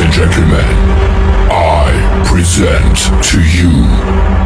and gentlemen, I present to you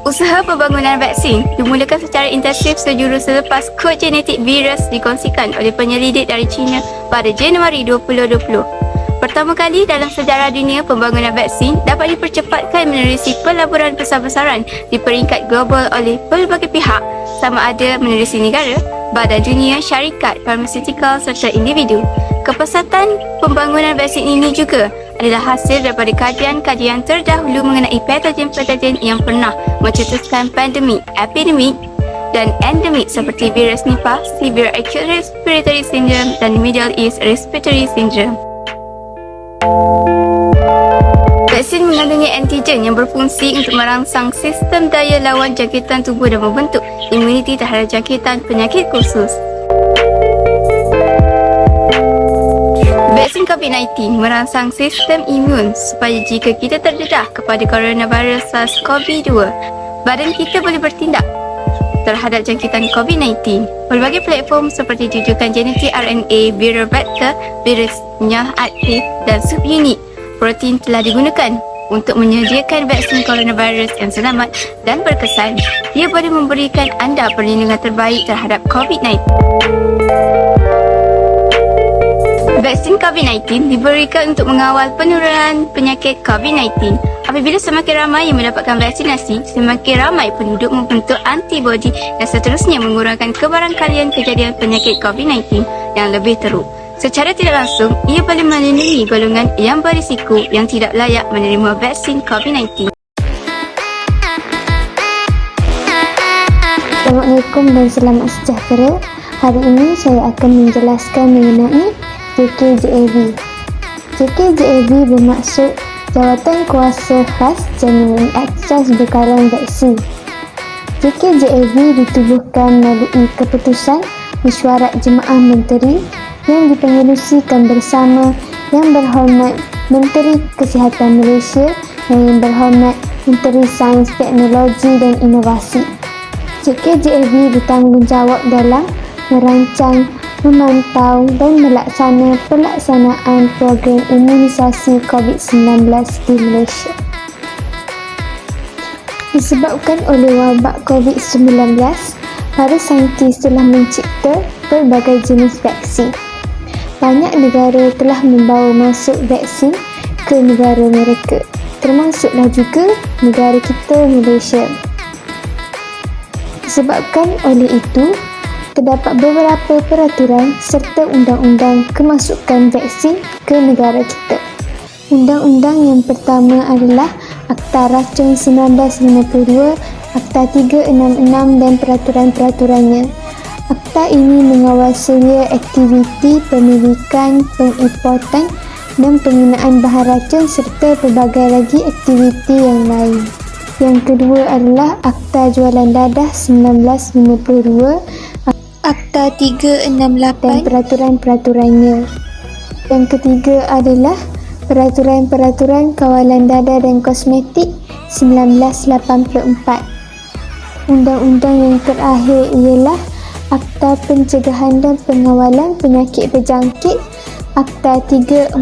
Usaha pembangunan vaksin dimulakan secara intensif sejurus selepas kod genetik virus dikongsikan oleh penyelidik dari China pada Januari 2020. Pertama kali dalam sejarah dunia, pembangunan vaksin dapat dipercepatkan menerusi pelaburan besar-besaran di peringkat global oleh pelbagai pihak, sama ada menerusi negara, badan dunia, syarikat, farmasetikal serta individu. Kepesatan pembangunan vaksin ini juga adalah hasil daripada kajian-kajian terdahulu mengenai patogen-patogen yang pernah mencetuskan pandemik, epidemik dan endemik seperti virus Nipah, Severe Acute Respiratory Syndrome dan Middle East Respiratory Syndrome. Vaksin mengandungi antigen yang berfungsi untuk merangsang sistem daya lawan jangkitan tubuh dan membentuk imuniti terhadap jangkitan penyakit khusus. Vaksin COVID-19 merangsang sistem imun supaya jika kita terdedah kepada coronavirus SARS-CoV-2, badan kita boleh bertindak terhadap jangkitan COVID-19. Pelbagai platform seperti rujukan genetik RNA, viral vector, virus nyah aktif dan subunit protein telah digunakan untuk menyediakan vaksin coronavirus yang selamat dan berkesan. Ia boleh memberikan anda perlindungan terbaik terhadap COVID-19. Vaksin COVID-19 diberikan untuk mengawal penurunan penyakit COVID-19. Apabila semakin ramai yang mendapatkan vaksinasi, semakin ramai penduduk membentuk antibodi dan seterusnya mengurangkan kebarangkalian kejadian penyakit COVID-19 yang lebih teruk. Secara tidak langsung, ia boleh melindungi golongan yang berisiko yang tidak layak menerima vaksin COVID-19. Assalamualaikum dan selamat sejahtera. Hari ini saya akan menjelaskan mengenai JKJAV. JKJAV bermaksud Jawatan Kuasa Khas Genuine Access Bekalan Vaksin. JKJAV ditubuhkan melalui keputusan Mesyuarat Jemaah Menteri yang dipengerusikan bersama Yang Berhormat Menteri Kesihatan Malaysia dan Yang Berhormat Menteri Sains, Teknologi dan Inovasi. JKJAV bertanggungjawab dalam merancang, memantau dan melaksana pelaksanaan program imunisasi COVID-19 di Malaysia. Disebabkan oleh wabak COVID-19, para saintis telah mencipta pelbagai jenis vaksin. Banyak negara telah membawa masuk vaksin ke negara mereka, termasuklah juga negara kita, Malaysia. Disebabkan oleh itu, terdapat beberapa peraturan serta undang-undang kemasukan vaksin ke negara kita. Undang-undang yang pertama adalah Akta Racun 1952, Akta 366 dan peraturan-peraturannya. Akta ini mengawal seria aktiviti pemilikan, pengimportan dan penggunaan bahan racun serta pelbagai lagi aktiviti yang lain. Yang kedua adalah Akta Jualan Dadah 1952, Akta 368 dan peraturan-peraturannya. Yang ketiga adalah Peraturan-Peraturan Kawalan Dadah dan Kosmetik 1984. Undang-undang yang terakhir ialah Akta Pencegahan dan Pengawalan Penyakit Berjangkit Akta 342.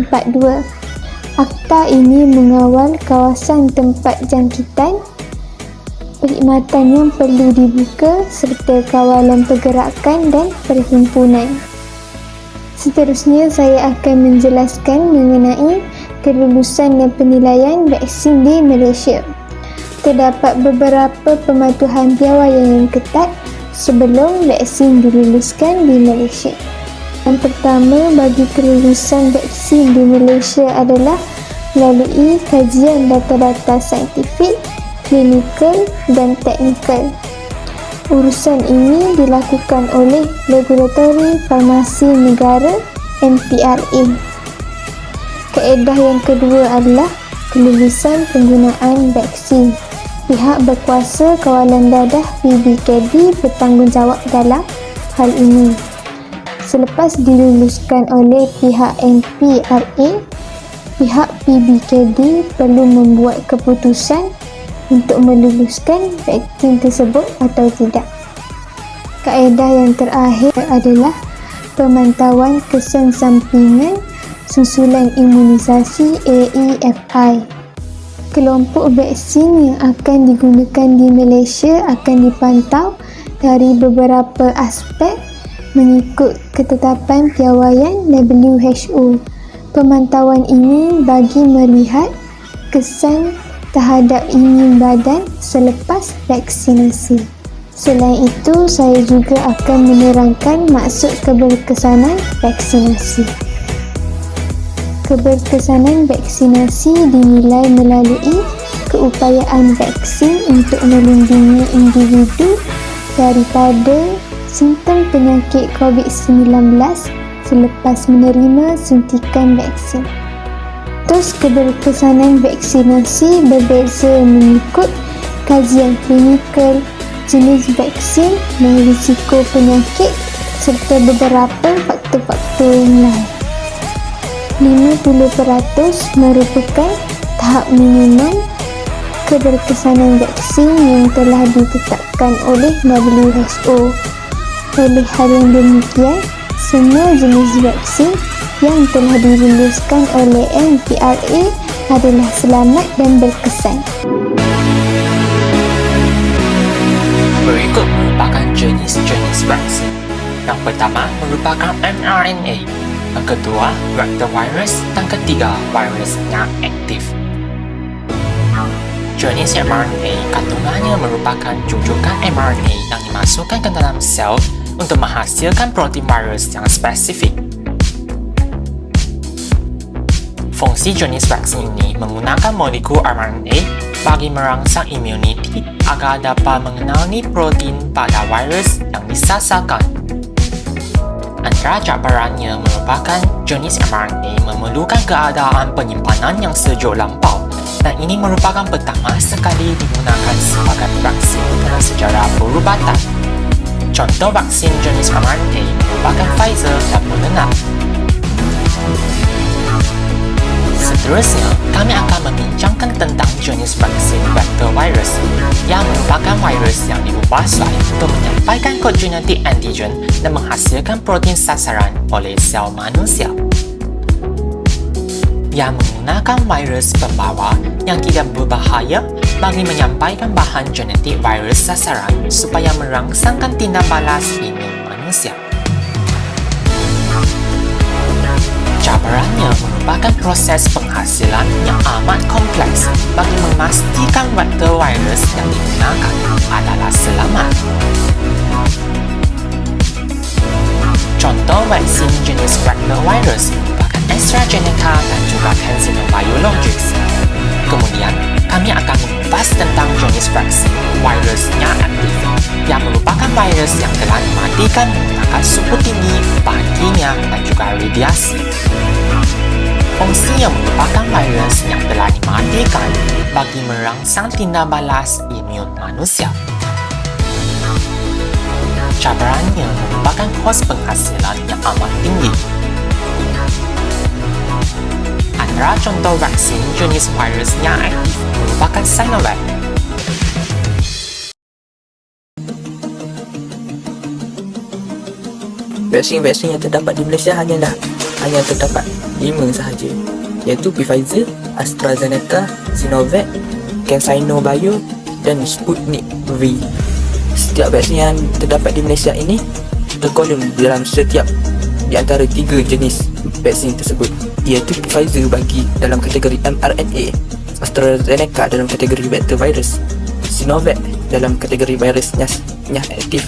Akta ini mengawal kawasan tempat jangkitan, perkhidmatan yang perlu dibuka serta kawalan pergerakan dan perhimpunan. Seterusnya saya akan menjelaskan mengenai kelulusan dan penilaian vaksin di Malaysia. Terdapat beberapa pematuhan piawaian yang ketat sebelum vaksin diluluskan di Malaysia. Yang pertama bagi kelulusan vaksin di Malaysia adalah melalui kajian data-data saintifik, klinikal dan teknikal. Urusan ini dilakukan oleh Laboratori Farmasi Negara MPRA. Kaedah yang kedua adalah kelulusan penggunaan vaksin. Pihak berkuasa kawalan dadah PBKD bertanggungjawab dalam hal ini. Selepas diluluskan oleh pihak MPRA, pihak PBKD perlu membuat keputusan untuk meluluskan vaksin tersebut atau tidak. Kaedah yang terakhir adalah pemantauan kesan sampingan susulan imunisasi AEFI. Kelompok vaksin yang akan digunakan di Malaysia akan dipantau dari beberapa aspek mengikut ketetapan piawaian WHO. Pemantauan ini bagi melihat kesan terhadap imun badan selepas vaksinasi. Selain itu, saya juga akan menerangkan maksud keberkesanan vaksinasi. Keberkesanan vaksinasi dinilai melalui keupayaan vaksin untuk melindungi individu daripada simptom penyakit COVID-19 selepas menerima suntikan vaksin. Terus keberkesanan vaksinasi berbeza mengikut kajian klinikal, jenis vaksin dan risiko penyakit serta beberapa faktor-faktor yang lain. 50% merupakan tahap minimum keberkesanan vaksin yang telah ditetapkan oleh WHO. Oleh hal yang demikian, semua jenis vaksin yang telah diluluskan oleh MPRA adalah selamat dan berkesan. Berikut merupakan jenis-jenis vaksin. Yang pertama merupakan mRNA, yang kedua vector virus, dan ketiga virus yang aktif. Jenis mRNA kandungannya merupakan jujukan mRNA yang dimasukkan ke dalam sel untuk menghasilkan protein virus yang spesifik. Fungsi jenis vaksin ini menggunakan molekul mRNA bagi merangsang imuniti agar dapat mengenali protein pada virus yang disasarkan. Antara cabarannya merupakan jenis mRNA memerlukan keadaan penyimpanan yang sejuk lampau, dan ini merupakan pertama sekali digunakan sebagai vaksin dalam sejarah perubatan. Contoh vaksin jenis mRNA merupakan Pfizer dan Moderna. Seterusnya, kami akan membincangkan tentang jenis vaksin vector virus yang merupakan virus yang diubah selain untuk menyampaikan kod genetik antigen dan menghasilkan protein sasaran oleh sel manusia. Yang menggunakan virus pembawa yang tidak berbahaya bagi menyampaikan bahan genetik virus sasaran supaya merangsangkan tindak balas imun manusia. Cabarannya merupakan proses penghasilan yang amat kompleks bagi memastikan vektor virus yang digunakan adalah selamat. Contoh vaksin jenis vector virus merupakan AstraZeneca dan juga CanSino Biologics. Kemudian, kami akan mengupas tentang jenis vaksin virus yang aktif, yang merupakan virus yang telah dimatikan menggunakan suhu tinggi, bahan kimia dan juga radiasi. Fungsi yang merupakan virus yang telah dimatikan bagi merangsang tindak balas imun manusia. Cabarannya merupakan kos penghasilan yang amat tinggi. Antara contoh vaksin jenis virus yang aktif merupakan Sinovac. Vaksin-vaksin yang terdapat di Malaysia hanya terdapat 5 sahaja, iaitu Pfizer, AstraZeneca, Sinovac, CanSino Bio dan Sputnik V. Setiap vaksin yang terdapat di Malaysia ini terkandung dalam setiap di antara 3 jenis vaksin tersebut, iaitu Pfizer bagi dalam kategori mRNA, AstraZeneca dalam kategori vector virus, Sinovac dalam kategori virus yang aktif.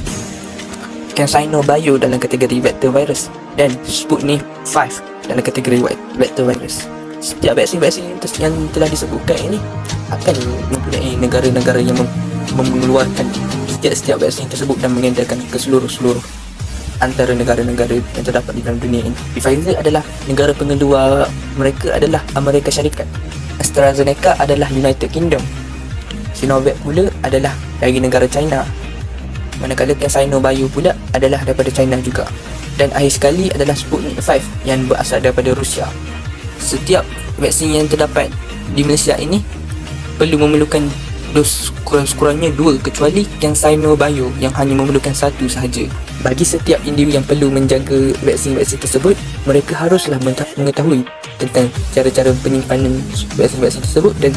CanSino Bio dalam kategori vektor virus dan Sputnik 5 dalam kategori vektor virus. Setiap vaksin-vaksin yang telah disebutkan ini akan mempunyai negara-negara yang mengeluarkan setiap vaksin tersebut dan mengedarkan ke seluruh antara negara-negara yang terdapat di dalam dunia ini. Pfizer adalah negara pengeluar mereka adalah Amerika Syarikat. AstraZeneca adalah United Kingdom. Sinovac pula adalah dari negara China. Manakala CanSino Bio pula adalah daripada China juga. Dan akhir sekali adalah Sputnik 5 yang berasal daripada Rusia. Setiap vaksin yang terdapat di Malaysia ini perlu memerlukan dos kurang-kurangnya 2, kecuali CanSino Bio yang hanya memerlukan 1 sahaja. Bagi setiap individu yang perlu menjaga vaksin-vaksin tersebut, mereka haruslah mengetahui tentang cara-cara penyimpanan vaksin-vaksin tersebut dan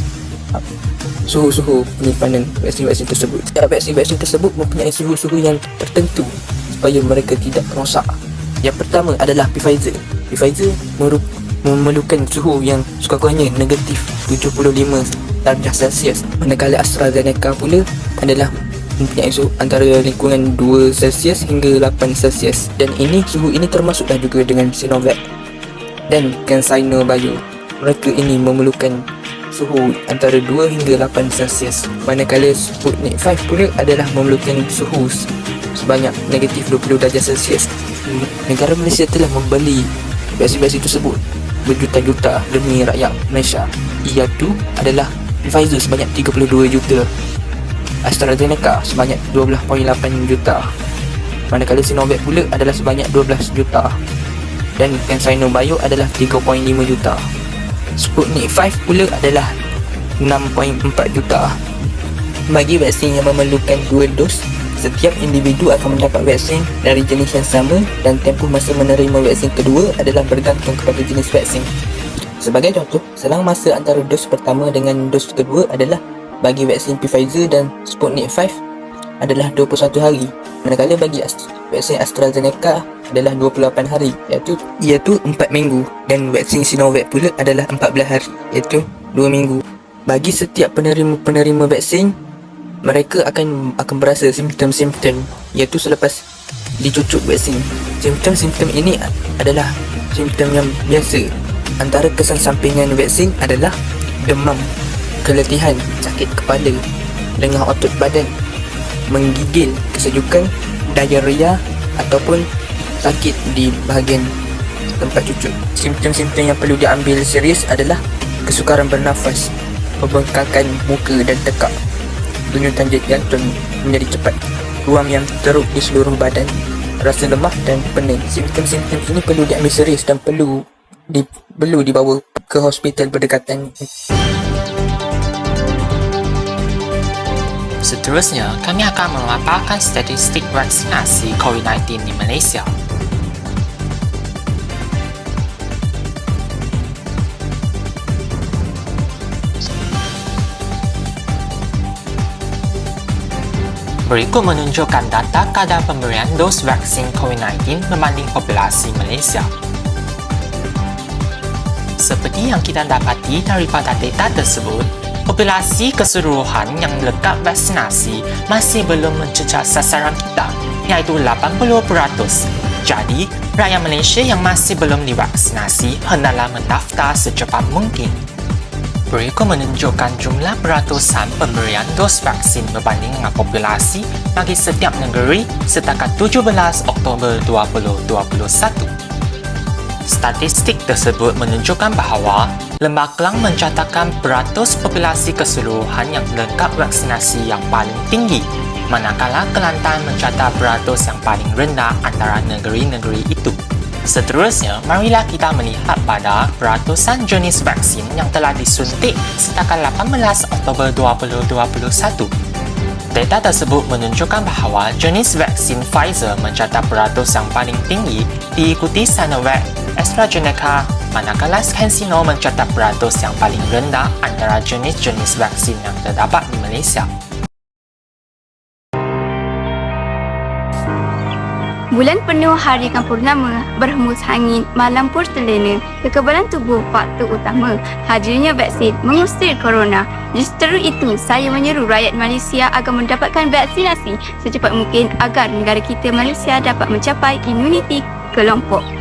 suhu-suhu penyimpanan vaksin-vaksin tersebut. Setiap vaksin-vaksin tersebut mempunyai suhu-suhu yang tertentu supaya mereka tidak rosak. Yang pertama adalah Pfizer. Pfizer memerlukan suhu yang sekurang-kurangnya negatif 75 darjah Celsius. Manakala AstraZeneca pula adalah mempunyai suhu antara lingkungan 2 Celsius hingga 8 Celsius. Dan suhu ini termasuklah juga dengan Sinovac dan CanSino Bio. Mereka ini memerlukan suhu antara 2 hingga 8 Celsius. Manakala Sputnik 5 pula adalah memerlukan suhu sebanyak negatif 20 darjah Celsius. Negara Malaysia telah membeli vaksin-vaksin tersebut berjuta-juta demi rakyat Malaysia. Iaitu adalah Pfizer sebanyak 32 juta, AstraZeneca sebanyak 12.8 juta, manakala Sinovac pula adalah sebanyak 12 juta dan CanSino Bio adalah 3.5 juta. Sputnik 5 pula adalah 6.4 juta. Bagi vaksin yang memerlukan 2 dos, setiap individu akan mendapat vaksin dari jenis yang sama dan tempoh masa menerima vaksin kedua adalah bergantung kepada jenis vaksin. Sebagai contoh, selang masa antara dos pertama dengan dos kedua adalah bagi vaksin Pfizer dan Sputnik 5 adalah 21 hari, manakala bagi vaksin AstraZeneca adalah 28 hari iaitu 4 minggu, dan vaksin Sinovac pula adalah 14 hari iaitu 2 minggu. Bagi setiap penerima vaksin, mereka akan berasa simptom-simptom iaitu selepas dicucuk vaksin. Simptom-simptom ini adalah simptom yang biasa. Antara kesan sampingan vaksin adalah demam, keletihan, sakit kepala, lengah otot badan, menggigil, kesejukan, diarrhea ataupun sakit di bahagian tempat cucuk. Simptom-simptom yang perlu diambil serius adalah kesukaran bernafas, pembengkakan muka dan tekak, denyutan jantung menjadi cepat, ruam yang teruk di seluruh badan, rasa lemah dan pening. Simptom-simptom ini perlu diambil serius dan perlu dibawa ke hospital berdekatan. Seterusnya, kami akan memaparkan statistik vaksinasi COVID-19 di Malaysia. Berikut menunjukkan data kadar pemberian dos vaksin COVID-19 berbanding populasi Malaysia. Seperti yang kita dapati daripada data tersebut, populasi keseluruhan yang melekat vaksinasi masih belum mencecah sasaran kita, iaitu 80%. Jadi, rakyat Malaysia yang masih belum divaksinasi hendaklah mendaftar secepat mungkin. Berikut menunjukkan jumlah peratusan pemberian dos vaksin berbanding dengan populasi bagi setiap negeri setakat 17 Oktober 2021. Statistik tersebut menunjukkan bahawa Lembah Kelang mencatatkan peratus populasi keseluruhan yang lengkap vaksinasi yang paling tinggi, manakala Kelantan mencatat peratus yang paling rendah antara negeri-negeri itu. Seterusnya, marilah kita melihat pada peratusan jenis vaksin yang telah disuntik setakat 18 Oktober 2021. Data tersebut menunjukkan bahawa jenis vaksin Pfizer mencatat peratus yang paling tinggi, diikuti Sinovac, AstraZeneca, manakala CanSino mencatat peratus yang paling rendah antara jenis-jenis vaksin yang terdapat di Malaysia. Bulan penuh harikan purnama, berhembus angin, malam pur terlena. Kekebalan tubuh faktor utama. Hadirnya vaksin mengusir corona. Justru itu, saya menyeru rakyat Malaysia agar mendapatkan vaksinasi secepat mungkin agar negara kita Malaysia dapat mencapai imuniti kelompok.